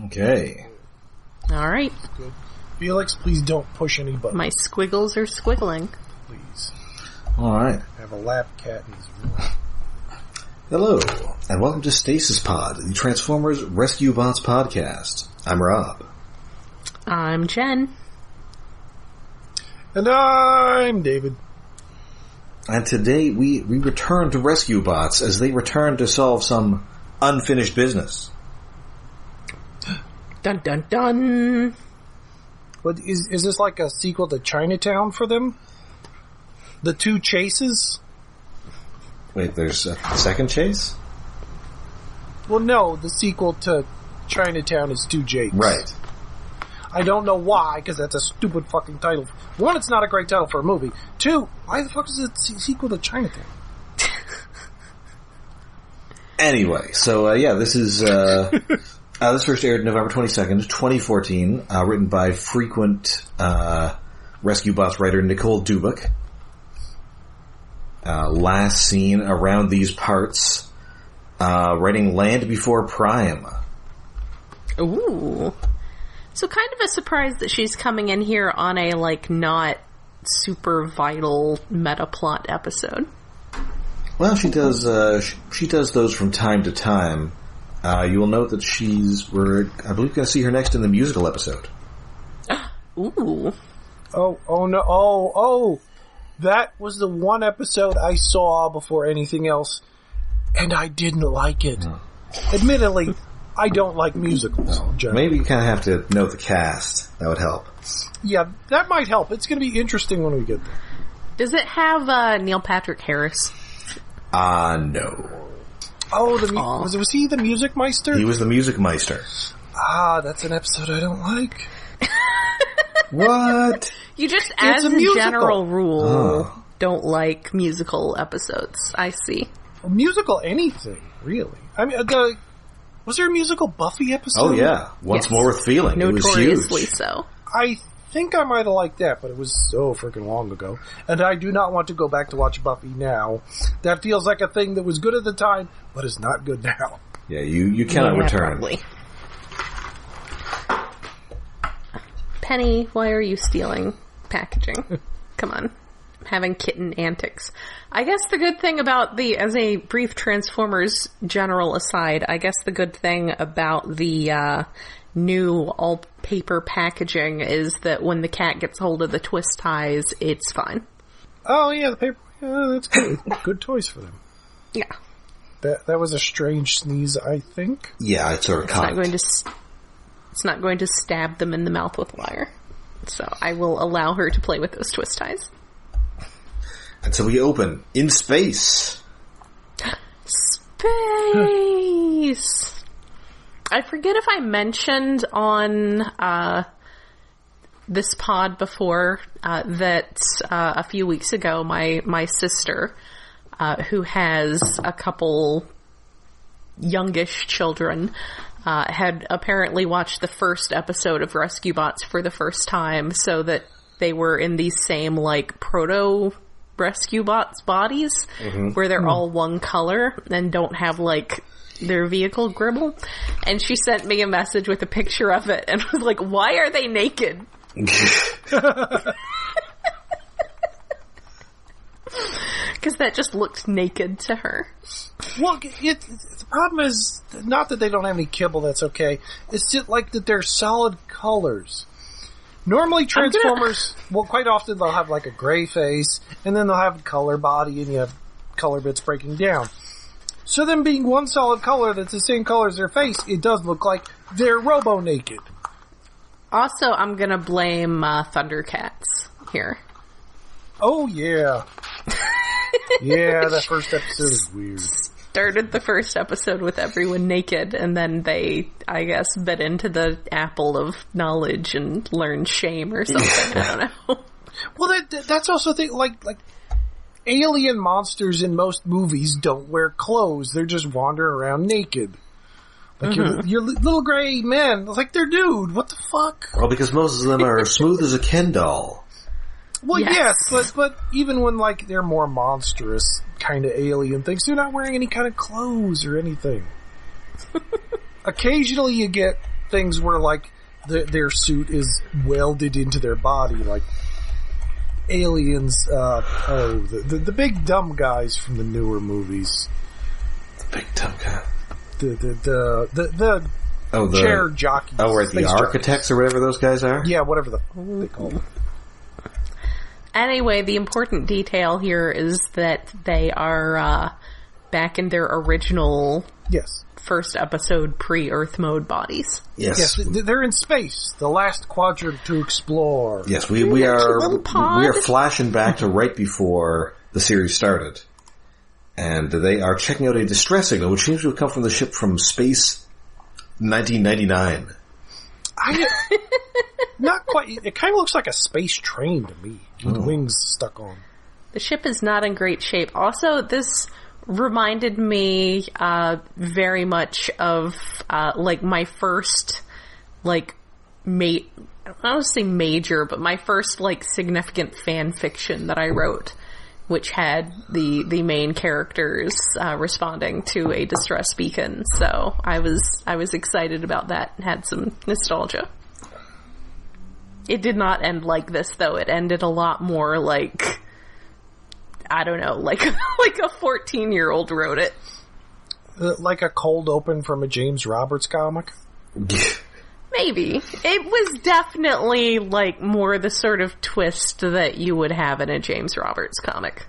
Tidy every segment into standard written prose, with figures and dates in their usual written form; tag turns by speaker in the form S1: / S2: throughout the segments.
S1: Okay.
S2: All right.
S3: Good. Felix, please don't push any buttons.
S2: My squiggles are squiggling.
S3: Please.
S1: All right.
S3: I have a lap cat in his room.
S1: Hello, and welcome to Stasis Pod, the Transformers Rescue Bots podcast. I'm Rob.
S2: I'm Jen.
S3: And I'm David.
S1: And today we return to Rescue Bots as they return to solve some unfinished business.
S2: Dun dun dun.
S3: But is this like a sequel to Chinatown for them? The two chases?
S1: Wait, there's a second chase?
S3: Well, no, the sequel to Chinatown is Two Jakes.
S1: Right.
S3: I don't know why, because that's a stupid fucking title. One, it's not a great title for a movie. Two, why the fuck is it a sequel to Chinatown?
S1: Anyway, so this is this first aired November 22nd, 2014, written by frequent Rescue Bots writer Nicole Dubik. Last seen around these parts, writing Land Before Prime.
S2: Ooh. So kind of a surprise that she's coming in here on a, not super vital meta plot episode.
S1: Well, she does she does those from time to time. You will note that we're I believe going to see her next in the musical episode.
S2: Ooh.
S3: Oh no, oh. That was the one episode I saw before anything else, and I didn't like it. No. Admittedly, I don't like musicals.
S1: No. Maybe you kind of have to know the cast. That would help.
S3: Yeah, that might help. It's going to be interesting when we get there.
S2: Does it have Neil Patrick Harris?
S1: No.
S3: Oh, was he the Music Meister?
S1: He was the Music Meister.
S3: That's an episode I don't like.
S1: What?
S2: You just, as a general rule, don't like musical episodes. I see.
S3: A musical anything, really. I mean, was there a musical Buffy episode?
S1: Oh, yeah. Once More with Feeling.
S2: Notoriously
S1: it was huge.
S2: so.
S3: I think I might have liked that, but it was so freaking long ago. And I do not want to go back to watch Buffy now. That feels like a thing that was good at the time, but is not good now.
S1: Yeah, you cannot return.
S2: Probably. Penny, why are you stealing packaging? Come on. I'm having kitten antics. I guess the good thing about as a brief Transformers general aside, I guess the good thing about the new all-paper packaging is that when the cat gets hold of the twist ties, it's fine.
S3: Oh, yeah, the paper. Yeah, that's good. Good toys for them.
S2: Yeah.
S3: That was a strange sneeze, I think.
S1: Yeah, I sort of caught it.
S2: It's not going to stab them in the mouth with wire. So I will allow her to play with those twist ties.
S1: And so we open in space.
S2: Space! I forget if I mentioned on this pod before that a few weeks ago my sister, who has a couple youngish children, had apparently watched the first episode of Rescue Bots for the first time, so that they were in these same, proto Rescue Bots bodies, where they're all one color and don't have, their vehicle gribble. And she sent me a message with a picture of it, and was like, why are they naked? Because that just looked naked to her.
S3: Well, the problem is not that they don't have any kibble, that's okay. It's just that they're solid colors. Normally Transformers, quite often they'll have a gray face, and then they'll have a color body, and you have color bits breaking down. So them being one solid color that's the same color as their face, it does look like they're robo-naked.
S2: Also, I'm gonna blame Thundercats here.
S3: Oh, yeah. Yeah, that first episode is weird.
S2: Started the first episode with everyone naked, and then they, I guess, bit into the apple of knowledge and learned shame or something. I don't know.
S3: Well, that's also the thing, like alien monsters in most movies don't wear clothes. They just wander around naked. Your little gray men, they're dude, what the fuck?
S1: Well, because most of them are smooth as a Ken doll.
S3: Well, yes, but even when, they're more monstrous kind of alien things, they're not wearing any kind of clothes or anything. Occasionally you get things where, like, their suit is welded into their body, like aliens, the big dumb guys from the newer movies.
S1: The big dumb guy.
S3: The chair jockeys.
S1: Oh, right, the architects or whatever those guys are?
S3: Yeah, whatever they call them.
S2: Anyway, the important detail here is that they are back in their original first episode pre-Earth mode bodies.
S3: Yes, they're in space, the last quadrant to explore.
S1: Yes, we are flashing back to right before the series started. And they are checking out a distress signal, which seems to have come from the ship from Space 1999.
S3: Not quite. It kind of looks like a space train to me, with wings stuck on.
S2: The ship is not in great shape. Also, this reminded me very much of like my first I don't want to say major, but my first like significant fan fiction that I wrote, which had the main characters responding to a distress beacon. So I was excited about that and had some nostalgia. It did not end like this, though. It ended a lot more like, I don't know, like a 14-year-old wrote it.
S3: Like a cold open from a James Roberts comic?
S2: Maybe. It was definitely like more the sort of twist that you would have in a James Roberts comic.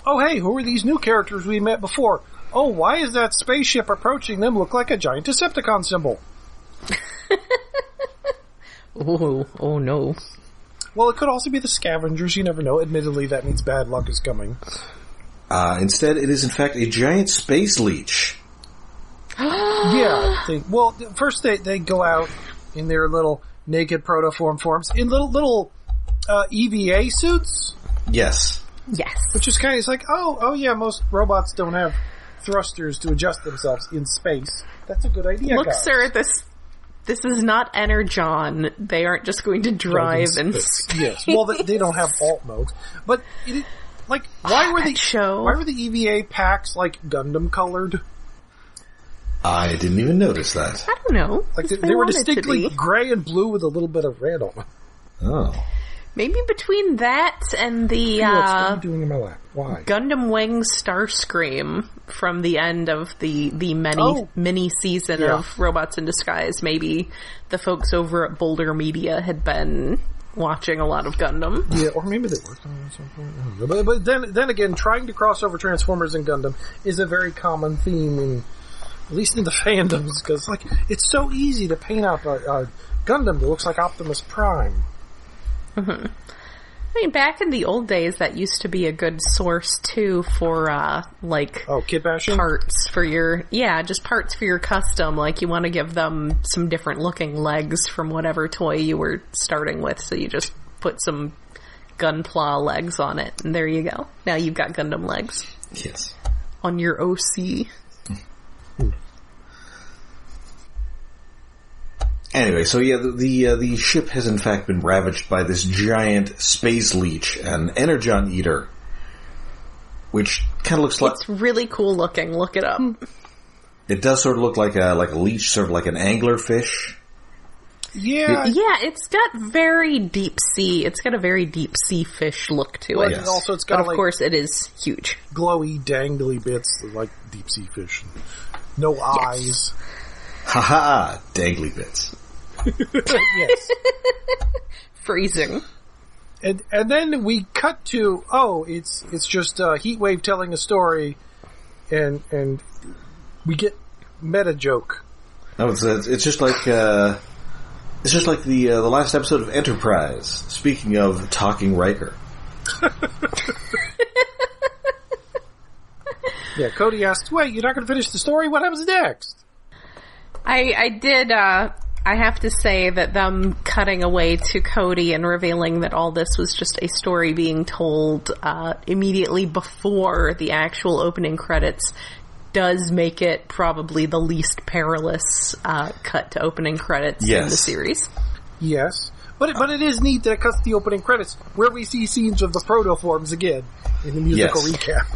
S3: Oh, hey, who are these new characters we met before? Oh, why is that spaceship approaching them look like a giant Decepticon symbol?
S2: Oh no.
S3: Well, it could also be the scavengers, you never know. Admittedly, that means bad luck is coming.
S1: Instead, it is in fact a giant space leech.
S3: Yeah. First they go out in their little naked protoform forms, in little EVA suits.
S2: Yes.
S3: Which is kind of, it's like, oh yeah, most robots don't have thrusters to adjust themselves in space. That's a good idea,
S2: Look,
S3: guys.
S2: sir, this is not Energon. They aren't just going to drive and...
S3: Yes. Well, they don't have alt modes. But, why were the EVA packs, like, Gundam colored?
S1: I didn't even notice that.
S2: I don't know.
S3: Like, they were distinctly gray and blue with a little bit of red on them.
S1: Oh.
S2: Maybe between that and the
S3: what are you doing in my lap? Why?
S2: Gundam Wing Starscream from the end of the mini season of Robots in Disguise, maybe the folks over at Boulder Media had been watching a lot of Gundam.
S3: Yeah, or maybe they worked on it at some point. But then again, trying to cross over Transformers and Gundam is a very common theme, at least in the fandoms, because it's so easy to paint out a Gundam that looks like Optimus Prime.
S2: Mm-hmm. I mean, back in the old days, that used to be a good source, too, for,
S3: kit bashing?
S2: Parts for your custom. Like, you want to give them some different looking legs from whatever toy you were starting with, so you just put some Gunpla legs on it, and there you go. Now you've got Gundam legs.
S1: Yes.
S2: On your OC.
S1: Anyway, so yeah, the ship has in fact been ravaged by this giant space leech, an Energon eater, which kind of looks like...
S2: It's really cool looking. Look it up.
S1: It does sort of look like a leech, sort of like an anglerfish.
S3: Yeah.
S2: Yeah, it's got very deep sea. It's got a very deep sea fish look to it.
S3: Yes. Also, it's got,
S2: but of course, it is huge.
S3: Glowy, dangly bits like deep sea fish. No eyes.
S1: Ha-ha! Dangly bits.
S3: Yes.
S2: Freezing.
S3: And then we cut to, it's just Heatwave telling a story, and we get meta joke.
S1: No, it's just like the last episode of Enterprise. Speaking of talking Riker.
S3: Yeah, Cody asks, wait, you're not going to finish the story? What happens next?
S2: I did, I have to say that them cutting away to Cody and revealing that all this was just a story being told immediately before the actual opening credits does make it probably the least perilous cut to opening credits in the series.
S3: Yes. But it is neat that it cuts the opening credits where we see scenes of the protoforms again in the musical recap.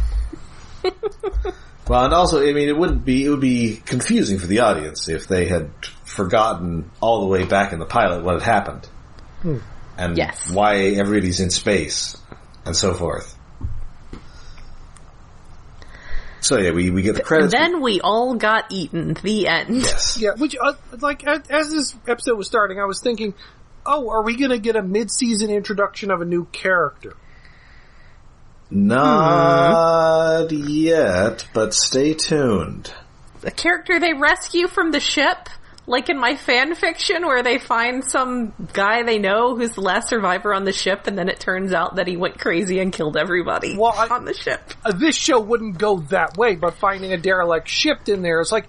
S1: Well, and also, I mean, it would be confusing for the audience if they had forgotten all the way back in the pilot what had happened. And why everybody's in space, and so forth. So yeah, we get the credits.
S2: And then we all got eaten. The end.
S1: Yes.
S3: Yeah, which, as this episode was starting, I was thinking, are we going to get a mid-season introduction of a new character?
S1: Not yet, but stay tuned.
S2: A character they rescue from the ship? Like in my fan fiction where they find some guy they know who's the last survivor on the ship, and then it turns out that he went crazy and killed everybody on the ship.
S3: This show wouldn't go that way, but finding a derelict ship in there, it's like,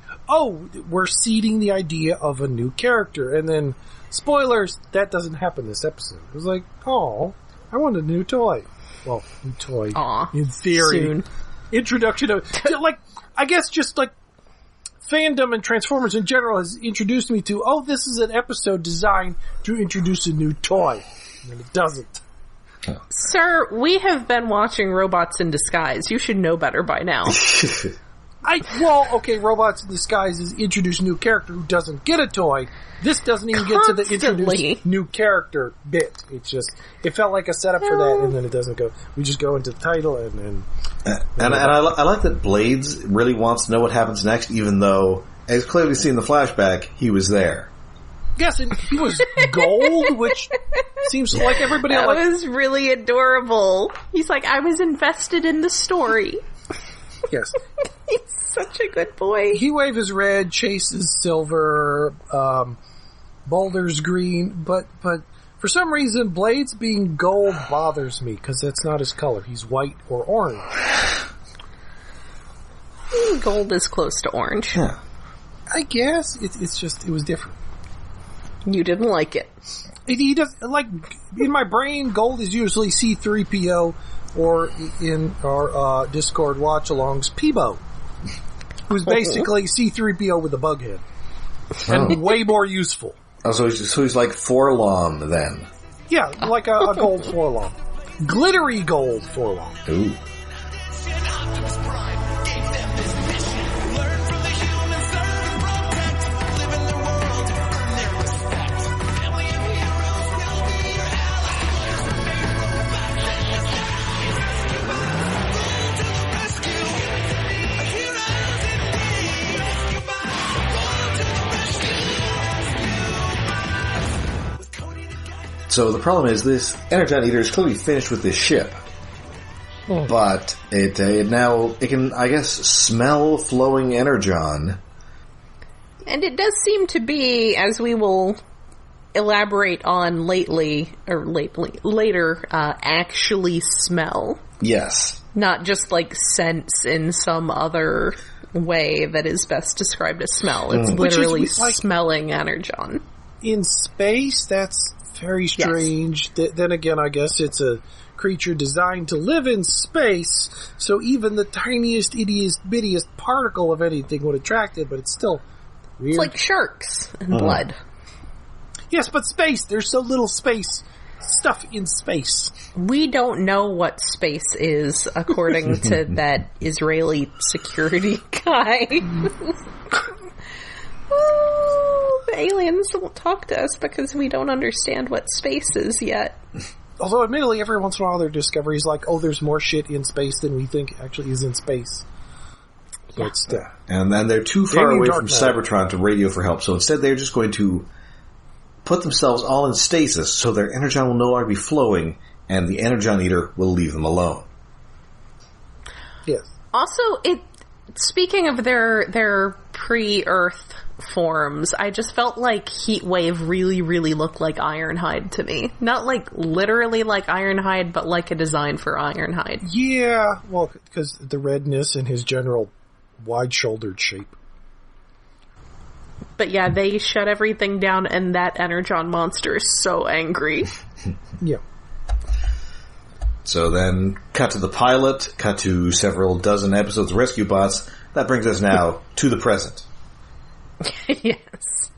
S3: we're seeding the idea of a new character. And then, spoilers, that doesn't happen this episode. It was like, I want a new toy. Well, new toy. In theory.
S2: Soon.
S3: Introduction of, I guess just fandom and Transformers in general has introduced me to, this is an episode designed to introduce a new toy. And it doesn't.
S2: Sir, we have been watching Robots in Disguise. You should know better by now.
S3: Robots in Disguise is introduce a new character who doesn't get a toy. This doesn't even get to the introduce new character bit. It's just, it felt like a setup for that, and then it doesn't go. We just go into the title, and
S1: I like that Blades really wants to know what happens next, even though, as clearly seen in the flashback, he was there.
S3: Yes, and he was gold, which seems like everybody
S2: that was really adorable. He's like, I was invested in the story.
S3: Yes.
S2: He's such a good boy.
S3: Heatwave is red, Chase is silver, Boulder's green, but for some reason, Blades being gold bothers me, because that's not his color. He's white or orange.
S2: Gold is close to orange.
S1: Yeah.
S3: I guess. It's just, it was different.
S2: You didn't like it.
S3: He does, in my brain, gold is usually C-3PO, or in our Discord watch-alongs, Peebo, who's basically C-3PO with a bug head. And way more useful.
S1: So he's like Forlom, then?
S3: Yeah, like a gold Forlom. Glittery gold Forlom.
S1: Ooh. So the problem is this Energon Eater is clearly finished with this ship. But it can, I guess, smell flowing energon.
S2: And it does seem to be, as we will elaborate on later, actually smell.
S1: Yes.
S2: Not just sense in some other way that is best described as smell. It's literally smelling energon.
S3: In space, that's very strange. Yes. Then again, I guess it's a creature designed to live in space, so even the tiniest, bittiest particle of anything would attract it, but it's still weird.
S2: It's like sharks and blood.
S3: Yes, but space. There's so little space. Stuff in space.
S2: We don't know what space is, according to that Israeli security guy. The aliens won't talk to us because we don't understand what space is yet.
S3: Although, admittedly, every once in a while there are discoveries like, there's more shit in space than we think actually is in space.
S2: Yeah.
S1: And then they're too far away from Cybertron to radio for help, so instead they're just going to put themselves all in stasis so their energon will no longer be flowing, and the Energon Eater will leave them alone.
S3: Yes.
S2: Also, speaking of their pre-Earth forms, I just felt like Heatwave really, really looked like Ironhide to me. Not literally like Ironhide, but like a design for Ironhide.
S3: Yeah, well, because the redness and his general wide-shouldered shape.
S2: But yeah, they shut everything down, and that Energon monster is so angry.
S3: Yeah.
S1: So then, cut to the pilot, cut to several dozen episodes of Rescue Bots. That brings us now to the present.
S2: Yes.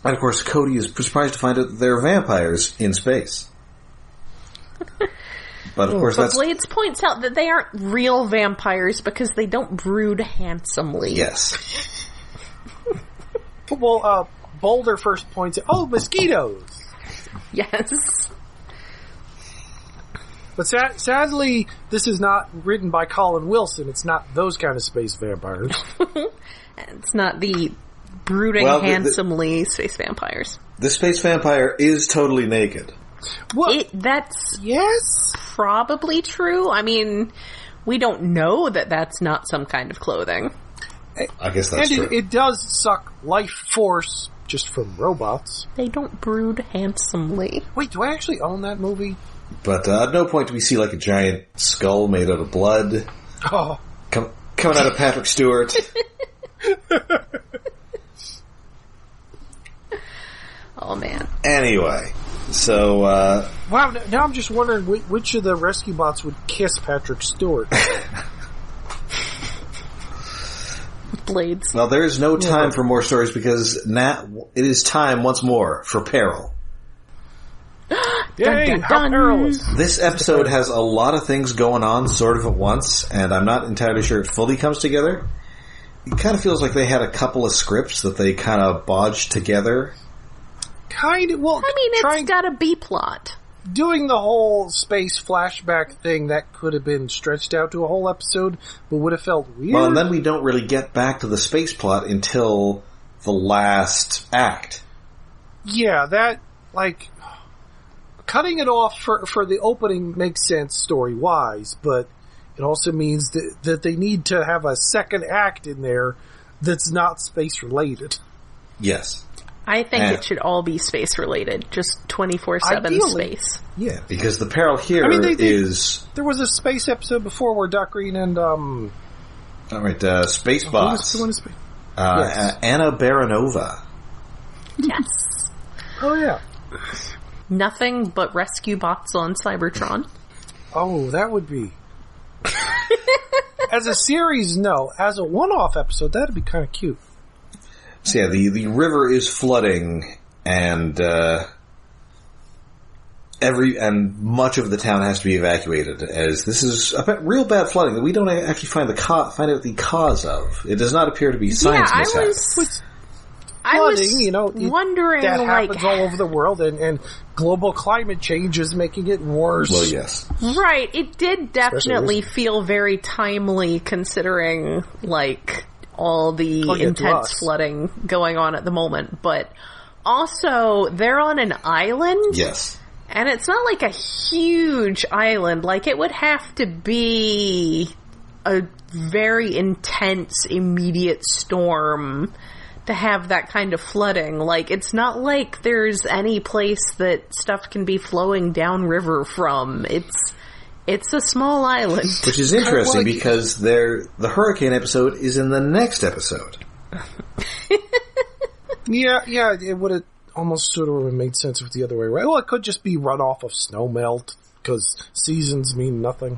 S1: And of course, Cody is surprised to find out that there are vampires in space. But of course,
S2: Blades points out that they aren't real vampires because they don't brood handsomely.
S1: Yes.
S3: Well, Boulder first points out, mosquitoes!
S2: Yes.
S3: But sadly, this is not written by Colin Wilson. It's not those kind of space vampires.
S2: It's not the brooding handsomely space vampires.
S1: The space vampire is totally naked.
S3: Well,
S2: that's
S3: yes,
S2: probably true. I mean, we don't know that that's not some kind of clothing.
S1: I guess that's true.
S3: And it does suck life force just from robots.
S2: They don't brood handsomely.
S3: Wait, do I actually own that movie?
S1: But at no point do we see like a giant skull made out of blood coming out of Patrick Stewart.
S2: Oh, man.
S1: Anyway, so...
S3: wow, now I'm just wondering which of the rescue bots would kiss Patrick Stewart.
S2: Blades.
S1: Well, there is no time for more stories because now it is time once more for peril.
S3: Yay, how perilous.
S1: This episode has a lot of things going on sort of at once, and I'm not entirely sure it fully comes together. It kind of feels like they had a couple of scripts that they kind of bodged together.
S3: Kind of, well,
S2: I mean, it's got a B-plot.
S3: Doing the whole space flashback thing, that could have been stretched out to a whole episode, but would have felt weird.
S1: Well, and then we don't really get back to the space plot until the last act.
S3: Yeah, that, like... Cutting it off for the opening makes sense story-wise, but it also means that they need to have a second act in there that's not space-related.
S1: Yes.
S2: I think it should all be space-related, just 24/7 space.
S1: Yeah, because the peril here is...
S3: There was a space episode before where Duck Green and...
S1: Space Boss.
S3: Who was the one in space?
S1: Yes. Anna Baranova.
S2: Yes.
S3: Oh, yeah.
S2: Nothing but rescue bots on Cybertron.
S3: Oh, that would be... As a series, no. As a one-off episode, that'd be kind of cute.
S1: So yeah, the river is flooding, and much of the town has to be evacuated, as this is a real bad flooding that we don't actually find out the cause of. It does not appear to be science mishap.
S2: I was
S3: wondering, that happens all over the world, and global climate change is making it worse.
S1: Well, yes.
S2: Right. It did definitely feel very timely considering, all the intense flooding going on at the moment. But also, they're on an island.
S1: Yes.
S2: And it's not like a huge island. Like, it would have to be a very intense, immediate storm to have that kind of flooding. Like, it's not like there's any place that stuff can be flowing downriver from. It's a small island.
S1: Which is interesting because the hurricane episode is in the next episode.
S3: Yeah, it would have almost sort of made sense if the other way around. Well, it could just be runoff of snow melt, because seasons mean nothing.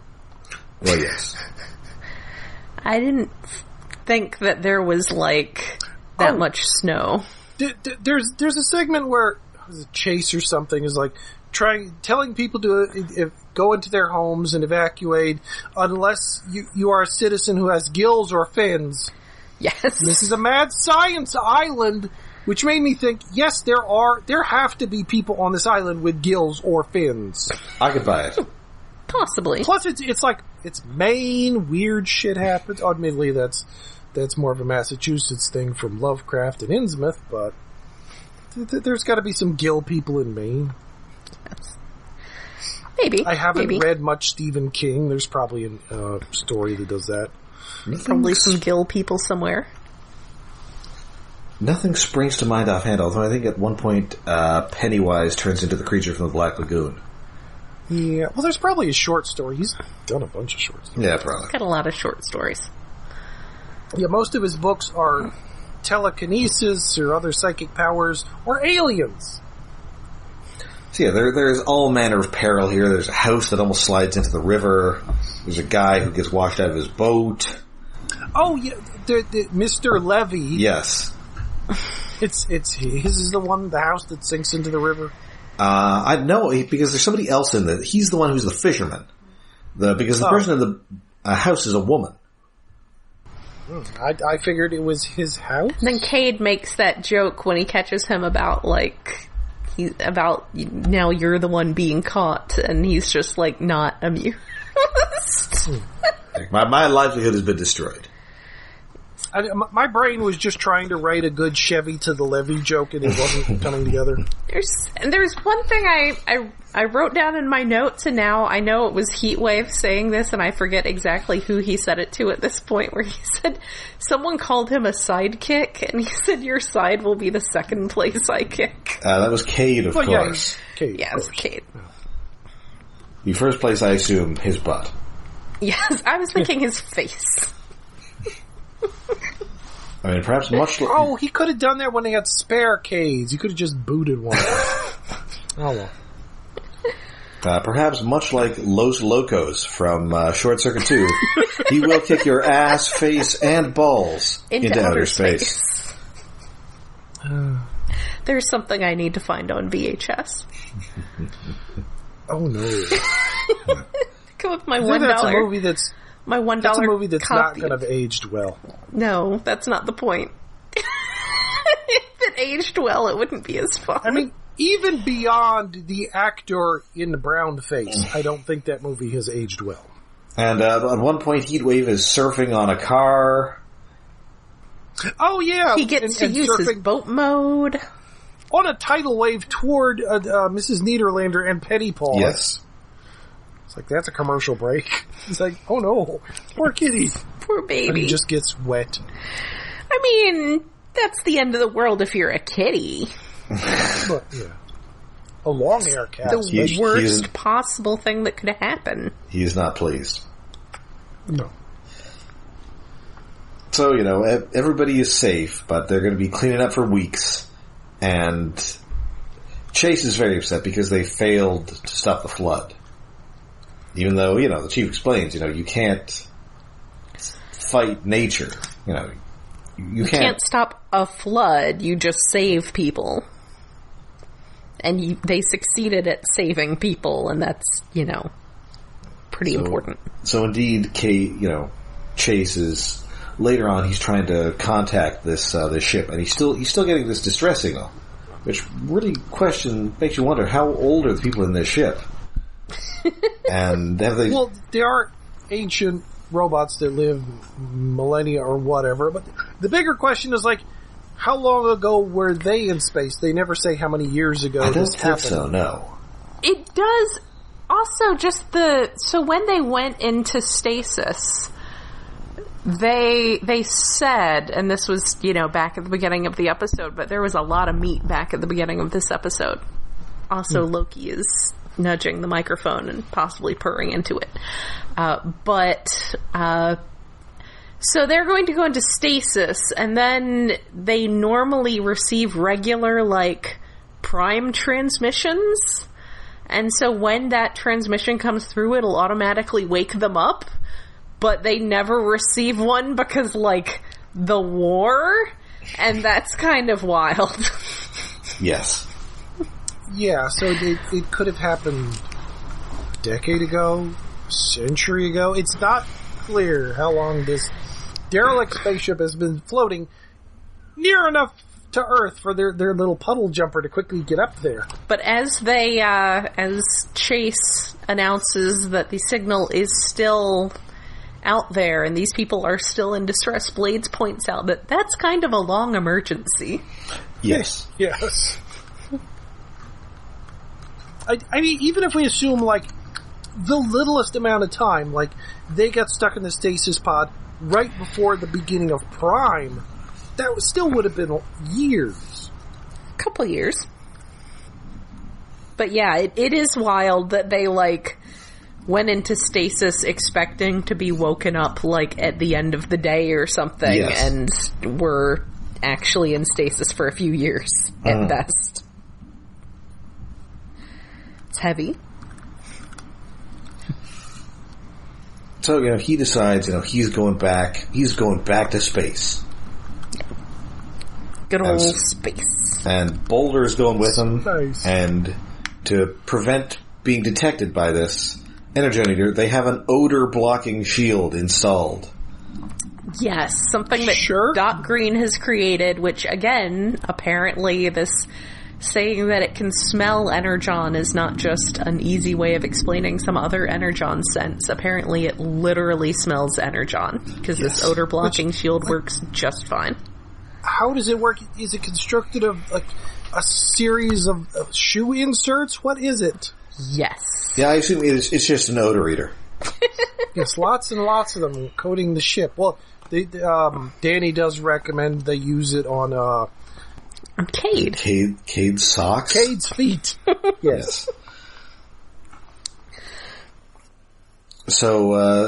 S1: Well, yes.
S2: I didn't think that there was, that much snow.
S3: There's a segment where Chase or something is telling people to go into their homes and evacuate unless you are a citizen who has gills or fins.
S2: Yes.
S3: And this is a mad science island, which made me think, yes, there have to be people on this island with gills or fins.
S1: I could buy it.
S2: Possibly.
S3: Plus, it's Maine, weird shit happens. Admittedly, that's more of a Massachusetts thing from Lovecraft and Innsmouth, but there's got to be some gill people in Maine.
S2: Maybe.
S3: I haven't read much Stephen King. There's probably a story that does that.
S2: Probably some gill people somewhere.
S1: Nothing springs to mind offhand, although I think at one point Pennywise turns into the creature from the Black Lagoon.
S3: Yeah, well, there's probably a short story. He's done a bunch of short stories.
S1: Yeah, probably.
S2: He's got a lot of short stories.
S3: Yeah, most of his books are telekinesis or other psychic powers or aliens.
S1: So yeah, there's all manner of peril here. There's a house that almost slides into the river. There's a guy who gets washed out of his boat.
S3: Oh, yeah, Mr. Levy.
S1: Yes.
S3: His is the house that sinks into the river?
S1: I know, because there's somebody else in there. He's the one who's the fisherman. Because the person in the house is a woman.
S3: I figured it was his house.
S2: And then Cade makes that joke when he catches him about, like, now you're the one being caught, and he's just, like, not amused.
S1: My livelihood has been destroyed.
S3: My brain was just trying to write a good Chevy to the levee joke, and it wasn't coming together.
S2: There's one thing I wrote down in my notes, and now I know it was Heatwave saying this, and I forget exactly who he said it to at this point, where he said someone called him a sidekick, and he said your side will be the second place sidekick.
S1: That was Cade, of course.
S3: Cade.
S2: Yes, Cade.
S1: The first place, I assume, his butt.
S2: Yes, I was thinking his face.
S1: I mean, perhaps much like...
S3: Oh, he could have done that when he had spare K's. He could have just booted one. Oh, well.
S1: Perhaps much like Los Locos from Short Circuit 2, he will kick your ass, face, and balls into outer space.
S2: There's something I need to find on VHS.
S3: Oh, no.
S2: Come with my
S3: $1.
S2: That's
S3: a movie that's...
S2: My $1
S3: That's a movie that's
S2: copy.
S3: not going to have aged well.
S2: No, that's not the point. If it aged well, it wouldn't be as fun.
S3: I mean, even beyond the actor in the brown face, I don't think that movie has aged well.
S1: And at one point, Heatwave is surfing on a car.
S3: Oh, yeah.
S2: He gets to use his boat mode.
S3: On a tidal wave toward Mrs. Niederlander and Petty Paw.
S1: Yes.
S3: It's like, that's a commercial break. It's like, oh no, poor kitty.
S2: Poor baby.
S3: And he just gets wet.
S2: I mean, that's the end of the world if you're a kitty.
S3: But, yeah. A long-hair cat.
S2: The worst possible thing that could happen.
S1: He is not pleased.
S3: No.
S1: So, everybody is safe, but they're going to be cleaning up for weeks. And Chase is very upset because they failed to stop the flood. Even though, the chief explains, you can't fight nature. You
S2: can't stop a flood, you just save people. And they succeeded at saving people, and that's, pretty important.
S1: So indeed, Chase is, later on, he's trying to contact this ship, and he's still getting this distress signal, which really makes you wonder, how old are the people in this ship? And have they...
S3: Well, they are ancient robots that live millennia or whatever, but the bigger question is, like, how long ago were they in space? They never say how many years ago this happened. I don't think
S1: so, no.
S2: It does also just so when they went into stasis, they said, and this was, back at the beginning of the episode, but there was a lot of meat back at the beginning of this episode. Also, Loki is nudging the microphone and possibly purring into it. So they're going to go into stasis, and then they normally receive regular, like, prime transmissions. And so when that transmission comes through, it'll automatically wake them up. But they never receive one because, like, the war? And that's kind of wild.
S1: Yes.
S3: Yeah, so it could have happened a decade ago, a century ago. It's not clear how long this derelict spaceship has been floating near enough to Earth for their little puddle jumper to quickly get up there.
S2: But as Chase announces that the signal is still out there and these people are still in distress, Blades points out that that's kind of a long emergency.
S1: Yes.
S3: Yes. I mean, even if we assume, like, the littlest amount of time, like, they got stuck in the stasis pod right before the beginning of Prime, that still would have been years.
S2: A couple years. But yeah, it is wild that they, like, went into stasis expecting to be woken up, like, at the end of the day or something,
S1: yes,
S2: and were actually in stasis for a few years at best. It's heavy.
S1: So, he decides, he's going back to space.
S2: Good old space.
S1: And Boulder's going with him.
S3: Nice.
S1: And to prevent being detected by this, Energon-eater, they have an odor-blocking shield installed.
S2: Yes, something that Doc Green has created, which, again, apparently this saying that it can smell Energon is not just an easy way of explaining some other Energon sense. Apparently it literally smells Energon, because this odor-blocking shield works just fine.
S3: How does it work? Is it constructed of like a series of shoe inserts? What is it?
S2: Yes.
S1: Yeah, I assume it's just an odor eater.
S3: Yes, lots and lots of them coating the ship. Well, Danny does recommend they use it on
S2: Cade.
S1: Cade's socks?
S3: Cade's feet. Yes.
S1: So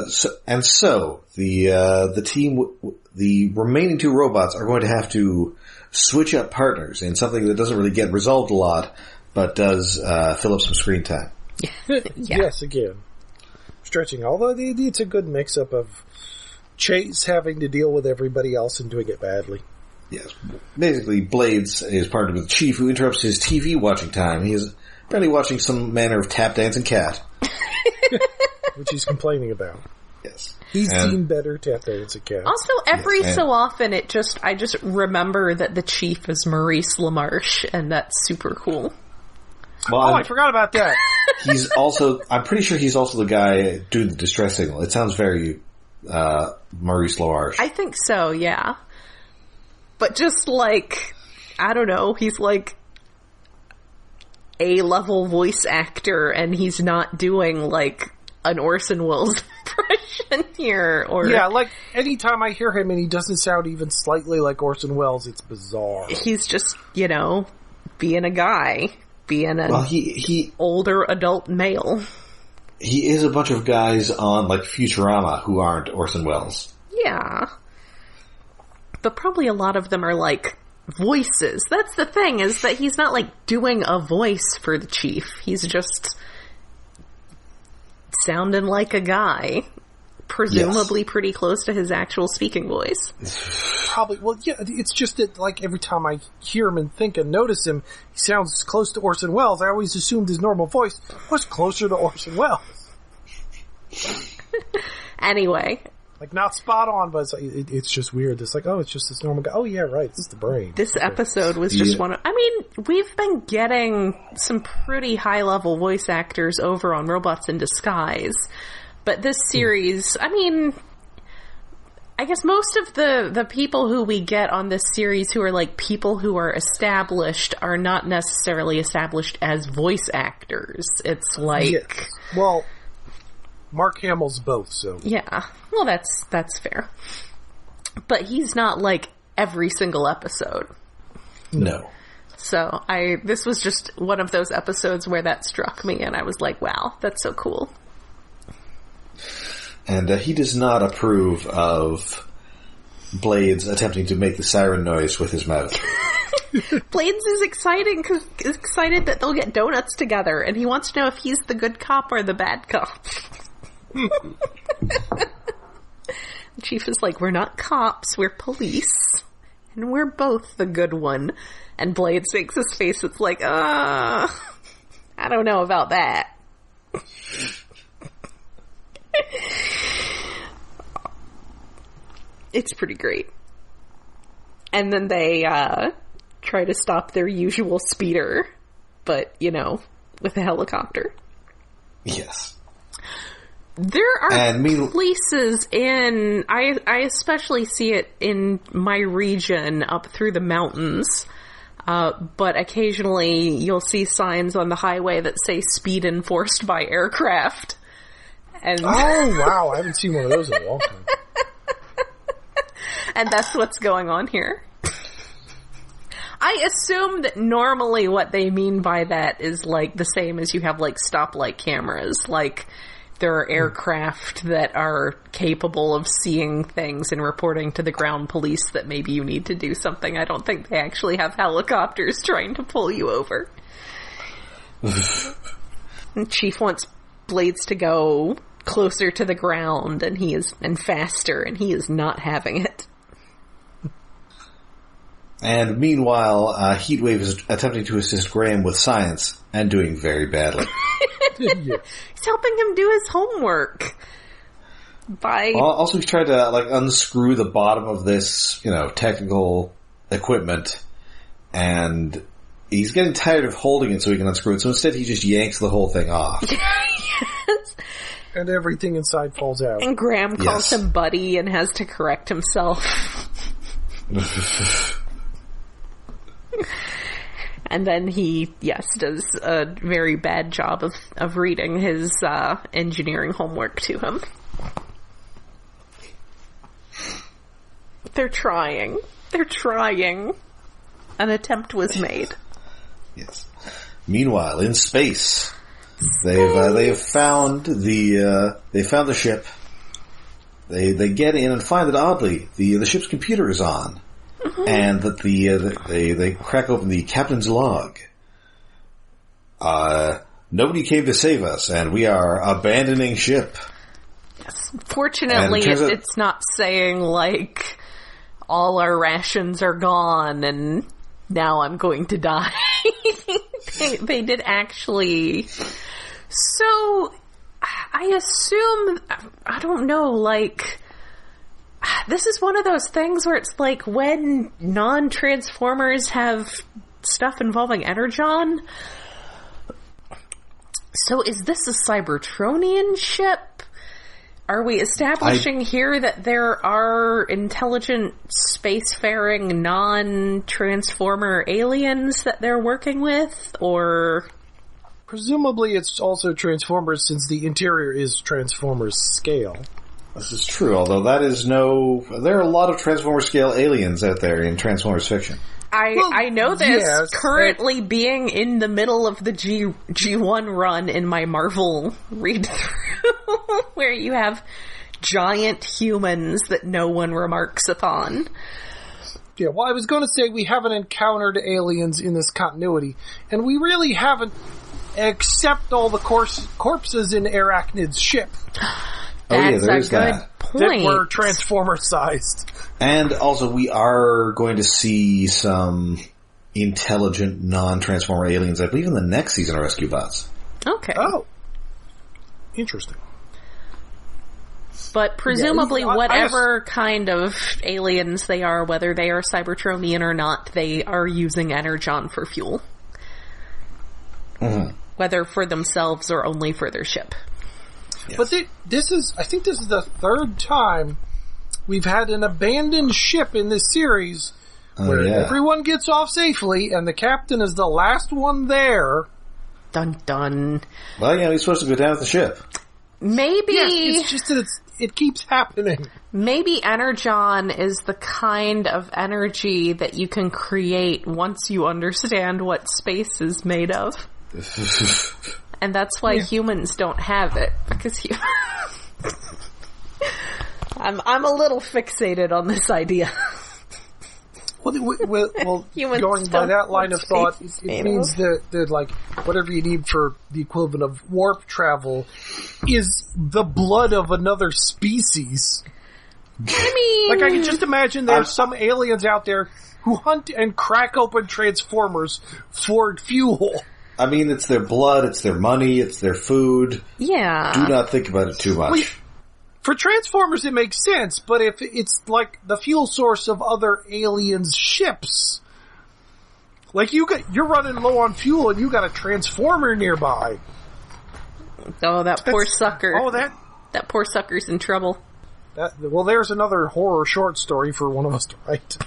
S1: the team, the remaining two robots are going to have to switch up partners in something that doesn't really get resolved a lot, but does fill up some screen time.
S3: Yes, again. Stretching, although it's a good mix-up of Chase having to deal with everybody else and doing it badly.
S1: Yes. Basically, Blades is partnered with Chief, who interrupts his TV watching time. He is apparently watching some manner of tap dancing cat.
S3: Which he's complaining about.
S1: Yes.
S3: He's seen better tap dancing cat.
S2: Also, every so often, I just remember that the Chief is Maurice LaMarche, and that's super cool.
S1: Well,
S3: I forgot about that.
S1: I'm pretty sure he's also the guy doing the distress signal. It sounds very, Maurice LaMarche.
S2: I think so, yeah. But just like, I don't know, he's like A-level voice actor, and he's not doing like an Orson Welles impression here. Or
S3: yeah, like anytime I hear him and he doesn't sound even slightly like Orson Welles, it's bizarre.
S2: He's just, being a guy. Being an older adult male.
S1: He is a bunch of guys on, like, Futurama who aren't Orson Welles.
S2: Yeah. But probably a lot of them are, like, voices. That's the thing, is that he's not, like, doing a voice for the Chief. He's just sounding like a guy. Presumably pretty close to his actual speaking voice.
S3: Probably. Well, yeah, it's just that, like, every time I hear him and think and notice him, he sounds close to Orson Welles. I always assumed his normal voice was closer to Orson Welles.
S2: Anyway.
S3: Like, not spot on, but it's just weird. It's like, oh, it's just this normal guy. Oh, yeah, right. This is the brain.
S2: This episode was just one of... I mean, we've been getting some pretty high-level voice actors over on Robots in Disguise. But this series, I mean, I guess most of the people who we get on this series who are like people who are established are not necessarily established as voice actors. It's like...
S3: Yes. Well, Mark Hamill's both, so...
S2: Yeah. Well, that's fair. But he's not like every single episode.
S1: No.
S2: So this was just one of those episodes where that struck me and I was like, wow, that's so cool.
S1: And he does not approve of Blades attempting to make the siren noise with his mouth.
S2: Blades is excited that they'll get donuts together, and he wants to know if he's the good cop or the bad cop. The Chief is like, we're not cops, we're police, and we're both the good one. And Blades makes his face, it's like, I don't know about that. It's pretty great. And then they try to stop their usual speeder, but, with a helicopter.
S1: Yes.
S2: There are places in... I especially see it in my region up through the mountains, but occasionally you'll see signs on the highway that say speed enforced by aircraft. And
S3: oh, wow. I haven't seen one of those in a long time.
S2: And that's what's going on here. I assume that normally what they mean by that is like the same as you have like stoplight cameras. Like there are aircraft that are capable of seeing things and reporting to the ground police that maybe you need to do something. I don't think they actually have helicopters trying to pull you over. And Chief wants Blades to go closer to the ground and faster, and he is not having it.
S1: And meanwhile, Heatwave is attempting to assist Graham with science and doing very badly.
S3: Yes.
S2: He's helping him do his homework.
S1: Also, he's trying to unscrew the bottom of this, technical equipment, and he's getting tired of holding it so he can unscrew it. So instead, he just yanks the whole thing off.
S2: Yes.
S3: And everything inside falls out.
S2: And Graham calls him buddy and has to correct himself. And then he, does a very bad job of reading his engineering homework to him. They're trying. An attempt was made.
S1: Yes. Meanwhile, in space, they have found the ship. They get in and find that oddly the ship's computer is on, and that they crack open the captain's log. Nobody came to save us, and we are abandoning ship.
S2: Yes. Fortunately, it's not saying all our rations are gone and now I'm going to die. they did actually. So, I assume, I don't know, this is one of those things where it's when non-Transformers have stuff involving Energon. So is this a Cybertronian ship? Are we establishing here that there are intelligent, spacefaring, non-Transformer aliens that they're working with, or...?
S3: Presumably it's also Transformers, since the interior is Transformers scale.
S1: This is true, although there are a lot of Transformers scale aliens out there in Transformers fiction.
S2: I know this currently being in the middle of the G1 run in my Marvel read-through, where you have giant humans that no one remarks upon.
S3: Yeah, well, I was going to say we haven't encountered aliens in this continuity, and we really haven't, except all the corpses in Arachnid's ship.
S2: That's a good point.
S3: That were Transformer-sized.
S1: And also, we are going to see some intelligent, non-Transformer aliens, I believe, in the next season of Rescue Bots.
S2: Okay.
S3: Oh. Interesting.
S2: But presumably, whatever kind of aliens they are, whether they are Cybertronian or not, they are using Energon for fuel.
S1: Mm-hmm.
S2: Whether for themselves or only for their ship.
S3: Yes. But I think this is the third time we've had an abandoned ship in this series where everyone gets off safely and the captain is the last one there.
S2: Dun dun.
S1: Well, he's supposed to go down with the ship.
S2: Maybe.
S3: Yes, it's just that it keeps happening.
S2: Maybe Energon is the kind of energy that you can create once you understand what space is made of. And that's why humans don't have it, because I'm a little fixated on this idea.
S3: Well, going by that line of thought, it means that whatever you need for the equivalent of warp travel is the blood of another species.
S2: I mean...
S3: I can just imagine there's some aliens out there who hunt and crack open Transformers for fuel.
S1: I mean, it's their blood, it's their money, it's their food.
S2: Yeah.
S1: Do not think about it too much.
S3: For Transformers, it makes sense, but if it's the fuel source of other aliens' ships, you're running low on fuel and you got a Transformer nearby.
S2: Oh, that poor sucker.
S3: Oh,
S2: that poor sucker's in trouble.
S3: There's another horror short story for one of us to write.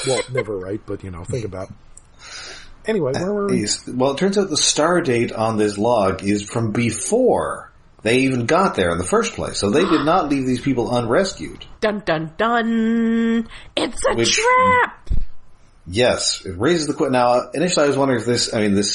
S3: Well, never write, but think about. Anyway, where were we?
S1: Well, it turns out the star date on this log is from before they even got there in the first place. So they did not leave these people unrescued.
S2: Dun dun dun! It's a trap!
S1: Yes, it raises the question. Now, initially I was wondering if this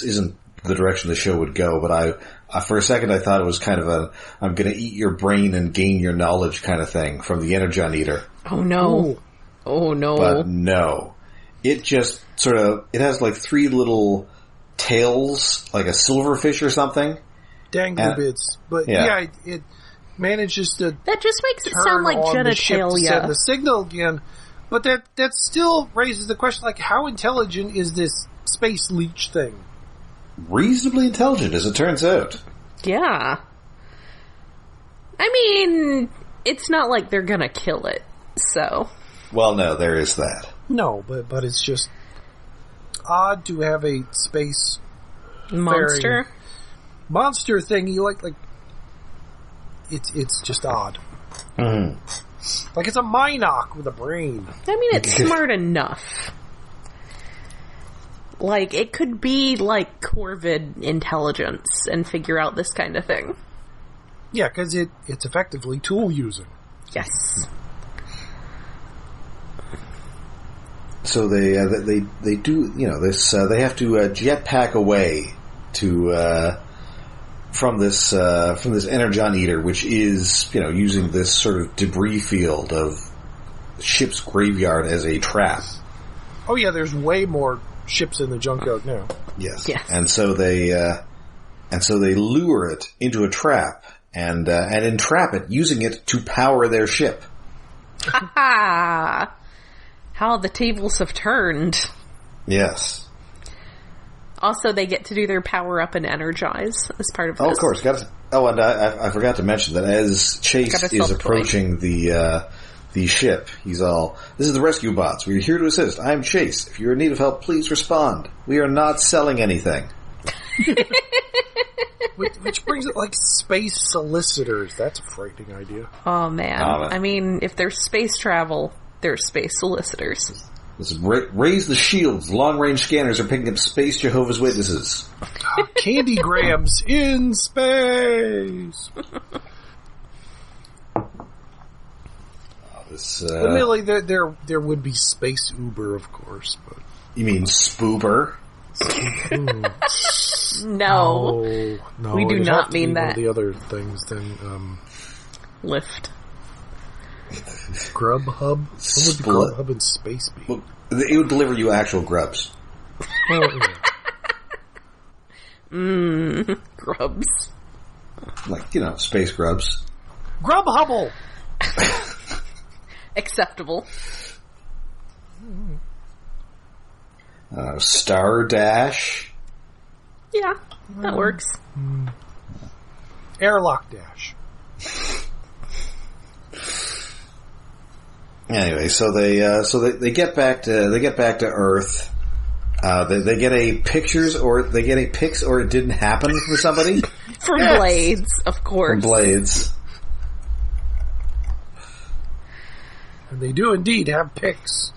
S1: isn't the direction the show would go, but I for a second I thought it was kind of I'm gonna eat your brain and gain your knowledge kind of thing from the Energon Eater.
S2: Oh no. Ooh. Oh no.
S1: But no. It just it has three little tails, like a silverfish or something.
S3: Dangly bits. But it manages to...
S2: That just makes it sound like genitalia.
S3: Send the signal again. But that still raises the question, how intelligent is this space leech thing?
S1: Reasonably intelligent, as it turns out.
S2: Yeah. I mean, it's not like they're gonna kill it, so...
S1: Well, no, there is that.
S3: No, but it's just odd to have a space
S2: Monster?
S3: monster thingy, like it's just odd.
S1: Mm.
S3: Like it's a Minoc with a brain.
S2: I mean, it's smart enough. Like, it could be like Corvid intelligence and figure out this kind of thing.
S3: Yeah, because it's effectively tool using.
S2: Yes.
S1: So they do, you know, this. They have to jetpack away to from this Energon eater, which is, you know, using this sort of debris field of ship's graveyard as a trap.
S3: Oh yeah, there's way more ships in the junkyard now.
S1: Yes.
S2: Yes.
S1: And so they lure it into a trap and entrap it, using it to power their ship.
S2: Ha ha! How the tables have turned.
S1: Yes.
S2: Also, they get to do their power up and energize as part of this.
S1: Oh, of course. And I forgot to mention that as Chase is approaching the ship, he's all, "This is the rescue bots. We're here to assist. I'm Chase. If you're in need of help, please respond. We are not selling anything."
S3: Which brings it like space solicitors. That's a frightening idea.
S2: Oh, man. I mean, if there's space travel, there's space solicitors.
S1: This is raise the shields. Long-range scanners are picking up space Jehovah's Witnesses.
S3: Candygrams in space. Admittedly, there would be space Uber, of course, but
S1: you mean Spoober?
S2: No, we do not mean that.
S3: The other things then
S2: Lyft.
S3: Grubhub? What would Grubhub in space be?
S1: Well, it would deliver you actual grubs.
S2: Grubs.
S1: Like, you know, space grubs.
S3: Grubhubble!
S2: Acceptable.
S1: Star Dash.
S2: Yeah, that works.
S3: Airlock Dash.
S1: Anyway, so they get back to Earth. They get a pictures or they get a pics or it didn't happen from somebody.
S2: From Blades, of course.
S1: From Blades.
S3: And they do indeed have pics.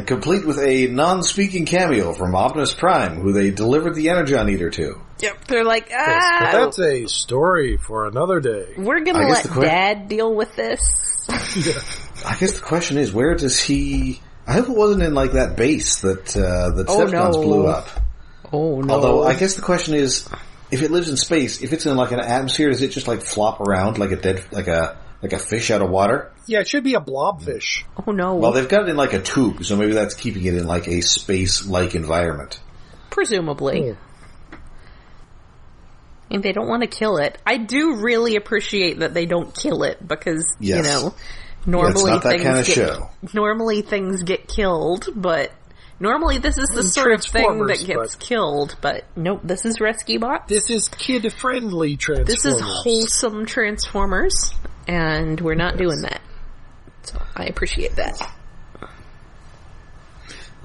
S1: Complete with a non-speaking cameo from Optimus Prime, who they delivered the Energon Eater to.
S2: Yep, they're like,
S3: Yes, but that's a story for another day.
S2: We're gonna let Dad deal with this.
S1: I guess the question is, where does he... I hope it wasn't in, like, that base that Decepticons blew up.
S2: Oh, no.
S1: Although, I guess the question is, if it lives in space, if it's in, like, an atmosphere, does it just, like, flop around like a fish out of water?
S3: Yeah, it should be a blobfish.
S2: Oh, no.
S1: Well, they've got it in, like, a tube, so maybe that's keeping it in, like, a space-like environment.
S2: Presumably.
S3: Yeah.
S2: And they don't want to kill it. I do really appreciate that they don't kill it, because, you know... Normally,
S1: it's not that kind of show.
S2: Normally things get killed, but normally this is the sort of thing that gets killed, but nope, this is Rescue Bots.
S3: This is kid-friendly Transformers.
S2: This is wholesome Transformers, and we're not doing that. So I appreciate that.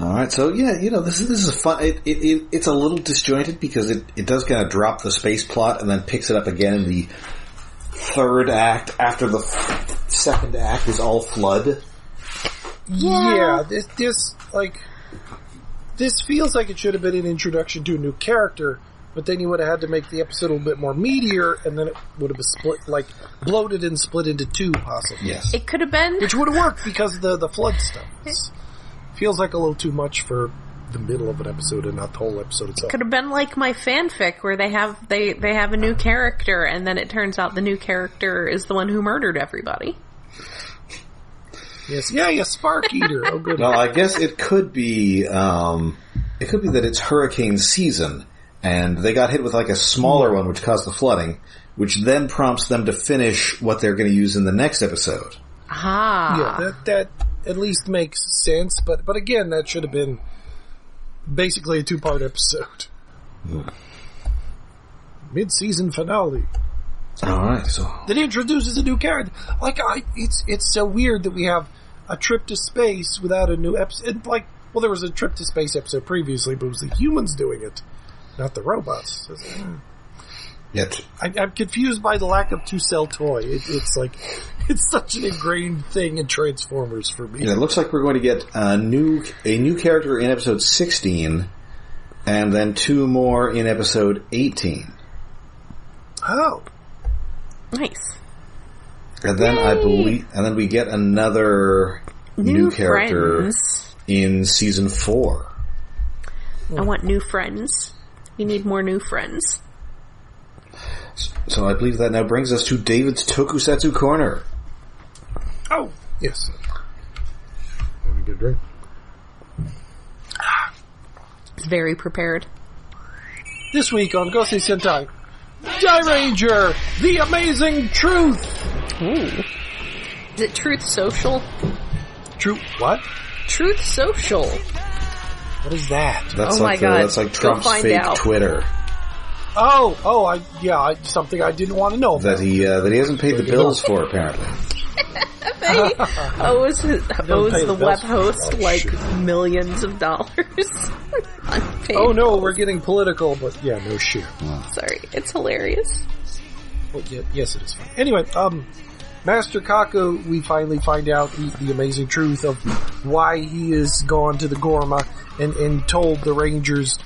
S1: Alright, so yeah, you know, this is a fun, it's a little disjointed because it does kind of drop the space plot and then picks it up again in the third act after the second act is all flood.
S3: Yeah, this feels like it should have been an introduction to a new character, but then you would have had to make the episode a little bit more meatier, and then it would have been split, like, bloated and split into two, possibly.
S2: Yes. It could have been.
S3: Which would have worked because of the flood stuff. Feels like a little too much for the middle of an episode and not the whole episode itself.
S2: Could have been like my fanfic where they have a new character and then it turns out the new character is the one who murdered everybody.
S3: Yes, yeah, Spark Eater. Oh, good.
S1: Well, I guess it could be that it's hurricane season and they got hit with like a smaller one which caused the flooding, which then prompts them to finish what they're going to use in the next episode.
S2: Ah.
S3: Yeah, that at least makes sense, but again, that should have been basically a 2-part episode. Mid-season finale.
S1: Alright, so...
S3: That introduces a new character. Like, it's so weird that we have a trip to space without a new episode. Like, well, there was a trip to space episode previously, but it was the humans doing it, not the robots.
S1: Yet.
S3: I'm confused by the lack of two-cell toy. It's like, it's such an ingrained thing in Transformers for me.
S1: Yeah, it looks like we're going to get a new character in episode 16, and then 2 more in episode 18.
S3: Oh.
S2: Nice.
S1: And then and then we get another new character in season 4.
S2: I want new friends. We need more new friends.
S1: So I believe that now brings us to David's Tokusatsu Corner.
S3: Oh, yes. Let me get a drink.
S2: Very prepared.
S3: This week on Gosei Sentai, Ranger, The Amazing Truth.
S2: Ooh. Is it Truth Social?
S3: Truth what?
S2: Truth Social.
S3: What is that?
S1: That's
S2: my God.
S1: That's like Trump's fake
S2: out.
S1: Twitter.
S3: Something I didn't want to know about.
S1: That he hasn't paid the bills for, apparently.
S2: He owes the web host millions of dollars.
S3: Oh no, we're getting political, but yeah, no shit.
S2: Sorry, it's hilarious.
S3: Well, yes, it is fun. Anyway, Master Kaku, we finally find out the amazing truth of why he has gone to the Gorma and told the Rangers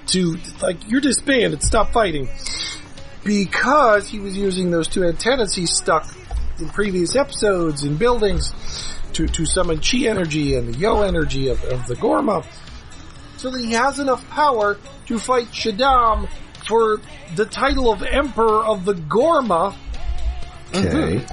S3: to, you're disbanded, stop fighting. Because he was using those 2 antennas he stuck in previous episodes in buildings to summon chi energy and the yo energy of the Gorma, so that he has enough power to fight Shaddam for the title of Emperor of the Gorma.
S1: Okay.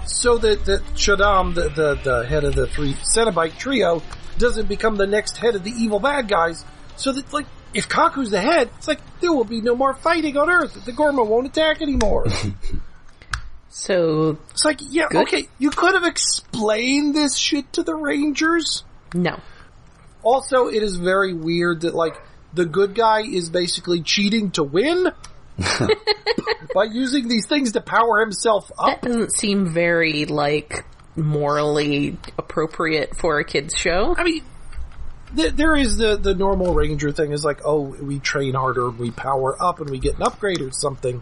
S3: So that Shaddam, the head of the 3 Cenobite trio, doesn't become the next head of the evil bad guys. So that, if Kaku's the head, it's there will be no more fighting on Earth. The Gorma won't attack anymore.
S2: So...
S3: It's good. Okay, you could have explained this shit to the Rangers.
S2: No.
S3: Also, it is very weird that, the good guy is basically cheating to win by using these things to power himself up.
S2: That doesn't seem very, morally appropriate for a kid's show.
S3: I mean, there is the normal Ranger thing is we train harder, we power up, and we get an upgrade or something.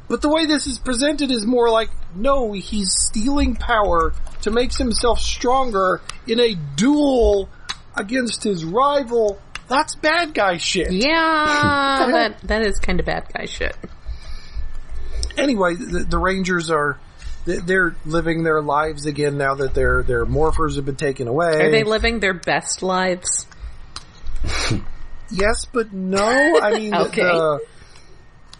S3: But the way this is presented is more no, he's stealing power to make himself stronger in a duel against his rival. That's bad guy shit.
S2: Yeah, that is kind of bad guy shit.
S3: Anyway, the Rangers they're living their lives again now that their morphers have been taken away.
S2: Are they living their best lives?
S3: Yes, but no. I mean,
S2: okay.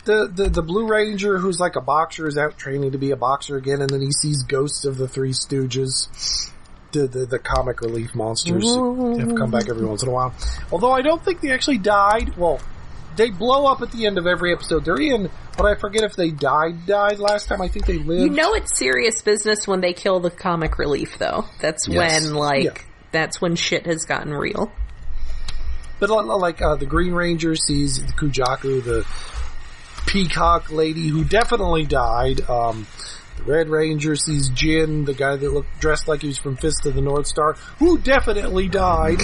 S3: The Blue Ranger, who's a boxer, is out training to be a boxer again, and then he sees ghosts of the 3 Stooges. The comic relief monsters have come back every once in a while. Although I don't think they actually died. Well, they blow up at the end of every episode they're in, but I forget if they died last time. I think they lived.
S2: You know it's serious business when they kill the comic relief, though. That's when, that's when shit has gotten real.
S3: But the Green Ranger sees the Kujaku, the Peacock lady who definitely died. The Red Ranger sees Jin, the guy that dressed like he was from Fist of the North Star, who definitely died.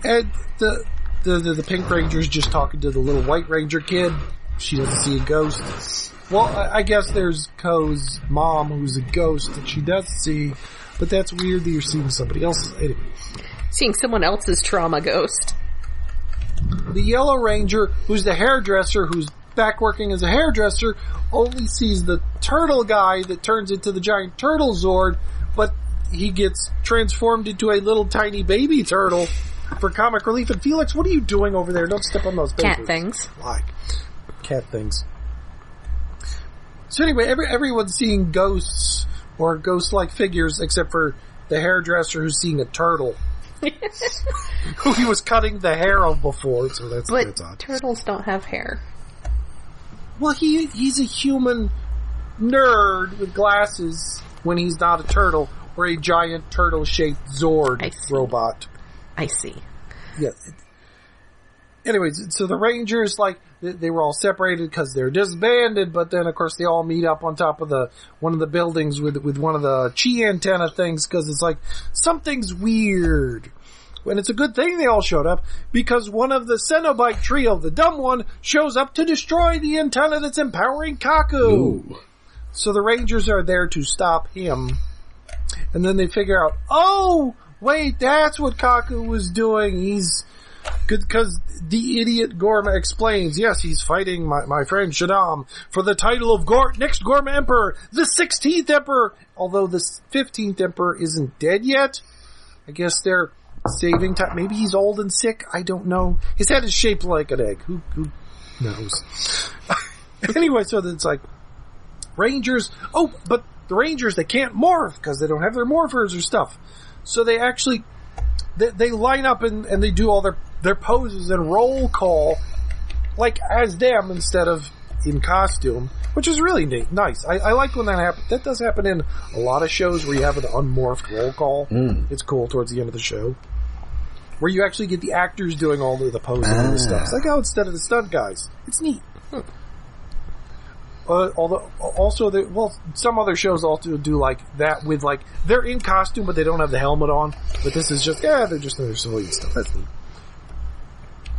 S3: And the Pink Ranger's just talking to the little White Ranger kid. She doesn't see a ghost. Well, I guess there's Ko's mom, who's a ghost that she does see, but that's weird that you're seeing somebody else's. Anyway.
S2: Seeing someone else's trauma ghost.
S3: The Yellow Ranger, who's the hairdresser, who's back working as a hairdresser, only sees the turtle guy that turns into the giant turtle Zord, but he gets transformed into a little tiny baby turtle for comic relief. And Felix, what are you doing over there? Don't step on those papers.
S2: Cat things.
S3: Cat things. So anyway, everyone's seeing ghosts or ghost-like figures except for the hairdresser who's seeing a turtle. Who he was cutting the hair of before, so that's odd.
S2: Turtles don't have hair.
S3: Well, he's a human nerd with glasses when he's not a turtle, or a giant turtle-shaped Zord robot.
S2: I see.
S3: Yeah. anyways, so the Rangers, like, they were all separated because they're disbanded, but then, of course, they all meet up on top of one of the buildings with one of the chi antenna things, because it's like, something's weird. And it's a good thing they all showed up, because one of the Cenobite trio, the dumb one, shows up to destroy the antenna that's empowering Kaku.
S1: Ooh.
S3: So the Rangers are there to stop him. And then they figure out, oh, wait, that's what Kaku was doing. He's... because the idiot Gorma explains, yes, he's fighting my friend Shaddam for the title of next Gorma Emperor, the 16th Emperor, although the 15th Emperor isn't dead yet. I guess they're saving time. Maybe he's old and sick. I don't know. His head is shaped like an egg. Who knows? Anyway, so it's like, Rangers, oh, but the Rangers, they can't morph because they don't have their morphers or stuff. So they actually, they line up and they do all their poses and roll call, like, as them instead of in costume, which is really nice. I like when that happens. That does happen in a lot of shows where you have an unmorphed roll call. It's cool towards the end of the show, where you actually get the actors doing all the posing and the stuff. It's like, oh, instead of the stunt guys. It's neat. Although, also, some other shows also do like that with, like, they're in costume, but they don't have the helmet on. But this is just, they're just in their civilian stuff. That's neat.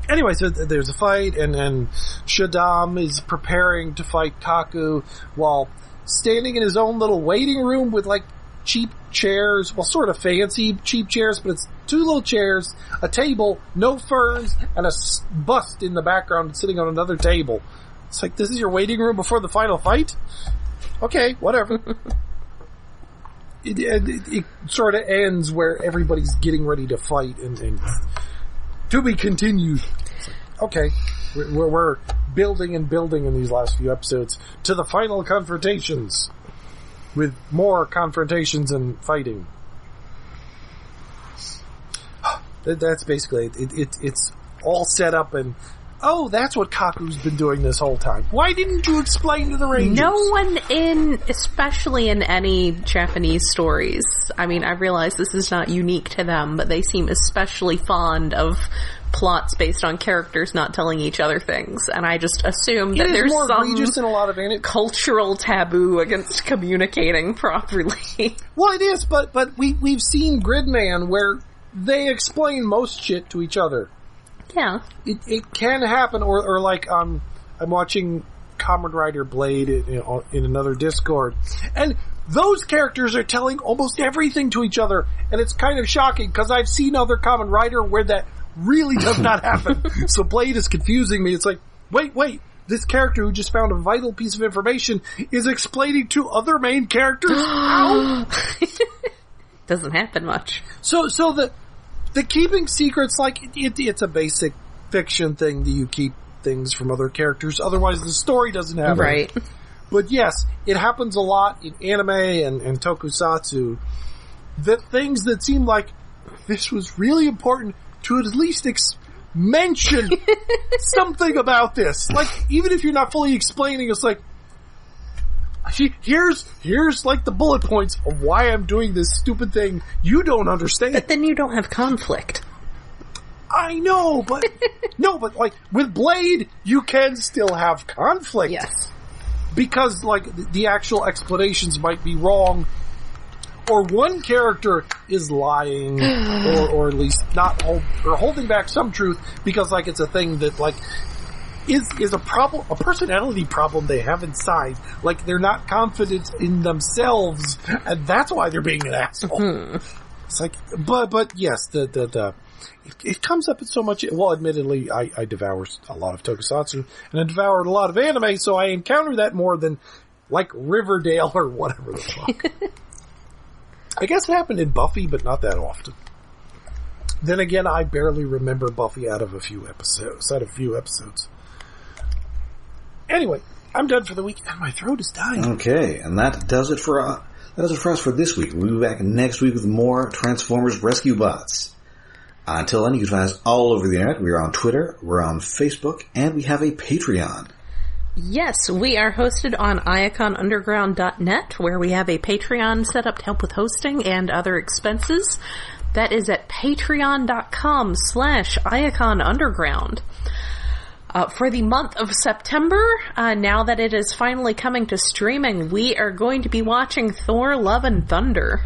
S3: Anyway, so there's a fight, and Shaddam is preparing to fight Kaku while standing in his own little waiting room with, like, cheap chairs, well, sort of fancy cheap chairs, but it's 2 little chairs, a table, no ferns, and a bust in the background sitting on another table. It's like, this is your waiting room before the final fight? Okay, whatever. It sort of ends where everybody's getting ready to fight and to be continued. It's like, okay, we're building and building in these last few episodes to the final confrontations with more confrontations and fighting. That's basically it. It's all set up and, oh, that's what Kaku's been doing this whole time. Why didn't you explain to the Rangers?
S2: No one especially in any Japanese stories, I mean, I realize this is not unique to them, but they seem especially fond of plots based on characters not telling each other things, and I just assume that there's
S3: more
S2: some
S3: egregious in a lot of
S2: cultural taboo against communicating properly.
S3: Well, it is, but we've seen Gridman where they explain most shit to each other.
S2: Yeah.
S3: It can happen, or like, I'm watching Kamen Rider Blade in another Discord, and those characters are telling almost everything to each other, and it's kind of shocking, because I've seen other Kamen Rider where that really does not happen. So Blade is confusing me. It's like, wait, this character who just found a vital piece of information is explaining to other main characters how?
S2: Doesn't happen much.
S3: So the keeping secrets, like, it's a basic fiction thing that you keep things from other characters, otherwise the story doesn't have it.
S2: Right.
S3: But yes, it happens a lot in anime and tokusatsu, that things that seem like this was really important to at least mention something about this. Like, even if you're not fully explaining, it's like, here's like the bullet points of why I'm doing this stupid thing you don't understand.
S2: But then you don't have conflict.
S3: I know, but but like with Blade, you can still have conflict.
S2: Yes.
S3: Because, like, the actual explanations might be wrong, or one character is lying, or at least not holding back some truth, because, like, it's a thing that, like, is a problem, a personality problem they have inside. Like, they're not confident in themselves, and that's why they're being an asshole. Mm-hmm. It's like, but yes, it comes up in so much. Well, admittedly, I devour a lot of tokusatsu, and I devoured a lot of anime, so I encounter that more than, like, Riverdale or whatever the fuck. I guess it happened in Buffy, but not that often. Then again, I barely remember Buffy out of a few episodes. Anyway, I'm done for the week, and my throat is dying.
S1: Okay, and that does it for us for this week. We'll be back next week with more Transformers Rescue Bots. Until then, you can find us all over the internet. We're on Twitter, we're on Facebook, and we have a Patreon.
S2: Yes, we are hosted on iaconunderground.net, where we have a Patreon set up to help with hosting and other expenses. That is at patreon.com/IaconUnderground. For the month of September, now that it is finally coming to streaming, we are going to be watching Thor: Love and Thunder.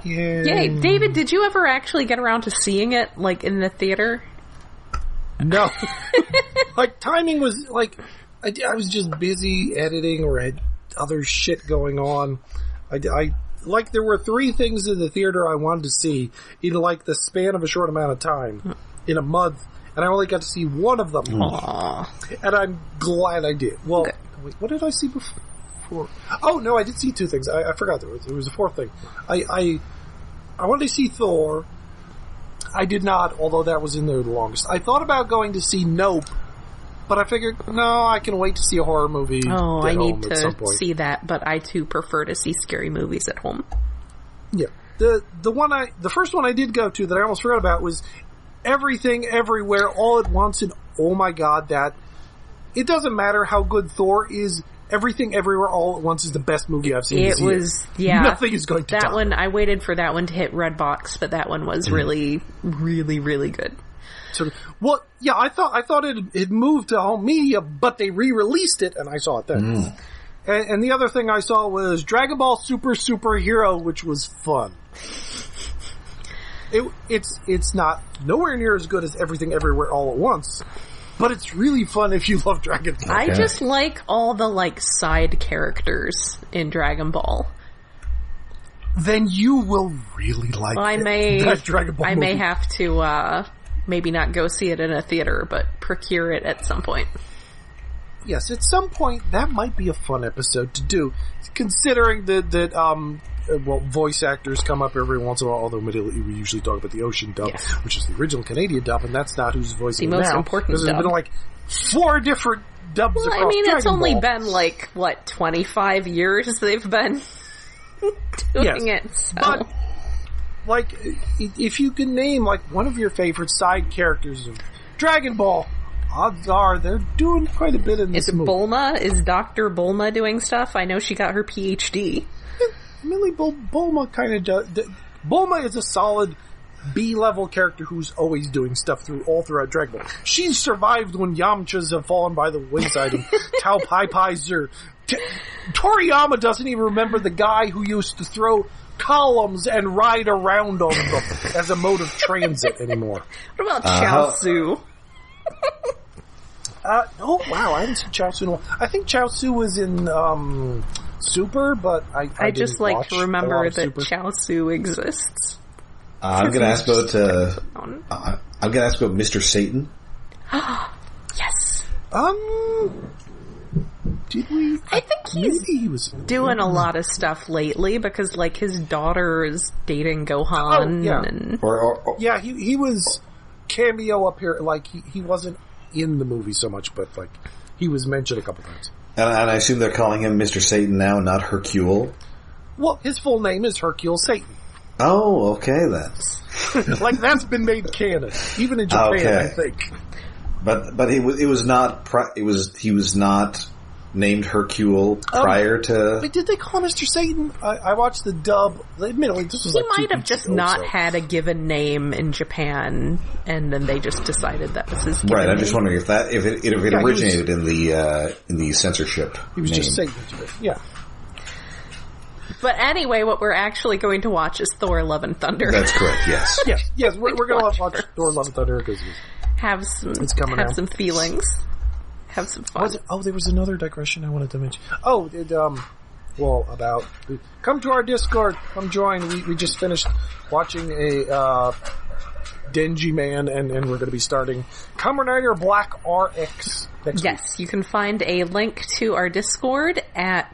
S2: Yay. David, did you ever actually get around to seeing it, like, in the theater?
S3: No. Like, timing was, like, I was just busy editing or had other shit going on. I like, there were 3 things in the theater I wanted to see in, like, the span of a short amount of time, in a month, and I only got to see one of them.
S2: Aww.
S3: And I'm glad I did. Well,
S2: okay.
S3: Wait, what did I see before? Oh, no, I did see 2 things. I forgot there was a 4th thing. I wanted to see Thor. I did not, although that was in there the longest. I thought about going to see Nope, but I figured, no, I can wait to see a horror movie.
S2: Oh, I need to see that, but I too prefer to see scary movies at home.
S3: Yeah. The first one I did go to that I almost forgot about was Everything Everywhere All at Once, and oh my god, that it doesn't matter how good Thor is, Everything Everywhere All at Once is the best movie I've seen this year. It was, yeah. Nothing is going to top
S2: that one. I waited for that one to hit Redbox, but that one was really, really, really good.
S3: So, well, yeah, I thought it moved to home media, but they re-released it, and I saw it then. And the other thing I saw was Dragon Ball Superhero, which was fun. It's not nowhere near as good as Everything Everywhere All at Once, but it's really fun if you love Dragon Ball.
S2: I just like all the, like, side characters in Dragon Ball.
S3: Then you will really like that Dragon Ball movie.
S2: May have to, maybe not go see it in a theater, but procure it at some point.
S3: Yes, at some point, that might be a fun episode to do, considering that voice actors come up every once in a while, although we usually talk about the Ocean dub, which is the original Canadian dub, and that's not who's voicing
S2: the
S3: it
S2: most
S3: now.
S2: Important dub.
S3: There's been, like, 4 different dubs across
S2: I mean,
S3: Dragon
S2: it's only
S3: Ball.
S2: been, like, 25 years they've been doing it, so.
S3: But, like, if you can name, like, one of your favorite side characters of Dragon Ball, odds are they're doing quite a bit in this movie.
S2: Bulma? Is Dr. Bulma doing stuff? I know she got her PhD.
S3: Millie Bulma kind of does. Bulma is a solid B-level character who's always doing stuff throughout Dragon Ball. She's survived when Yamchas have fallen by the wayside and Tao Pai Pai's are... Toriyama doesn't even remember the guy who used to throw columns and ride around on them as a mode of transit anymore.
S2: What about Chaozu?
S3: Oh, wow, I haven't seen Chaozu in a while. I think Chaozu was in Super, but I
S2: just like to remember that Chaozu exists.
S1: I'm going to ask about Mr. Satan.
S2: Yes.
S3: Did we?
S2: I think he was doing a lot of stuff lately because, like, his daughter is dating Gohan.
S3: Oh, yeah.
S2: And...
S3: yeah, he was cameo up here. Like, he wasn't in the movie so much, but, like, he was mentioned a couple times.
S1: And I assume they're calling him Mr. Satan now, not Hercule?
S3: Well, his full name is Hercule Satan.
S1: Oh, okay then.
S3: Like, that's been made canon, even in Japan, I think.
S1: But he was not named Hercule prior to...
S3: Wait, did they call Mr. Satan? I watched the dub. Admittedly, this was
S2: he might have just not had a given name in Japan, and then they just decided that was his given
S1: Right, I'm
S3: name.
S1: just wondering if it originated in the censorship.
S3: He was just Satan. Yeah.
S2: But anyway, what we're actually going to watch is Thor: Love and Thunder.
S1: That's correct, yes.
S3: yes, we're going to watch Thor: Love and Thunder because
S2: have some feelings. Have some fun.
S3: There was another digression I wanted to mention. Come to our Discord. Come join. We just finished watching a Denji Man, and we're going to be starting Kamen Rider Black RX next week.
S2: You can find a link to our Discord on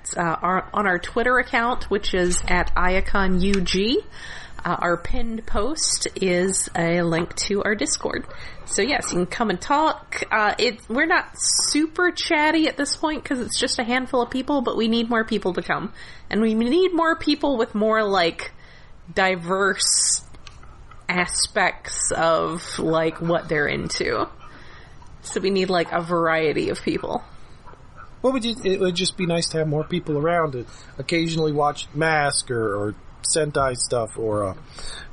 S2: our Twitter account, which is at IaconUG. Our pinned post is a link to our Discord. So yes, you can come and talk. We're not super chatty at this point because it's just a handful of people, but we need more people to come. And we need more people with more, like, diverse aspects of, like, what they're into. So we need, like, a variety of people.
S3: It would just be nice to have more people around to occasionally watch Mask or Sentai stuff or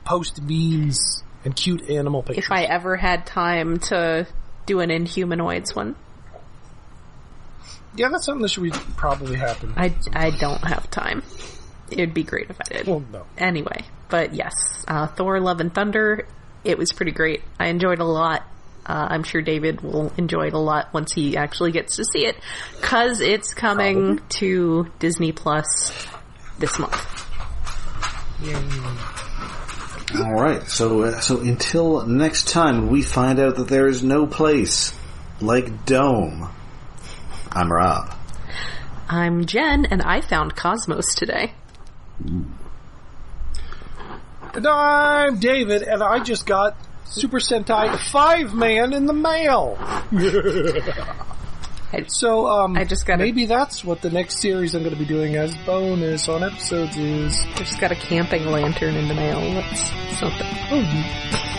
S3: post memes and cute animal pictures.
S2: If I ever had time to do an Inhumanoids one.
S3: Yeah, that's something that should probably happen.
S2: I don't have time. It'd be great if I did.
S3: Well, no.
S2: Anyway, but yes, Thor: Love and Thunder, it was pretty great. I enjoyed it a lot. I'm sure David will enjoy it a lot once he actually gets to see it, because it's coming to Disney Plus this month.
S3: Yay.
S1: All right, so until next time, we find out that there is no place like Dome. I'm Rob.
S2: I'm Jen, and I found Cosmos today.
S3: And I'm David, and I just got Super Sentai 5-Man in the mail. So,
S2: I just got
S3: maybe that's what the next series I'm going to be doing as bonus on episodes is.
S2: I just got a camping lantern in the mail. That's something.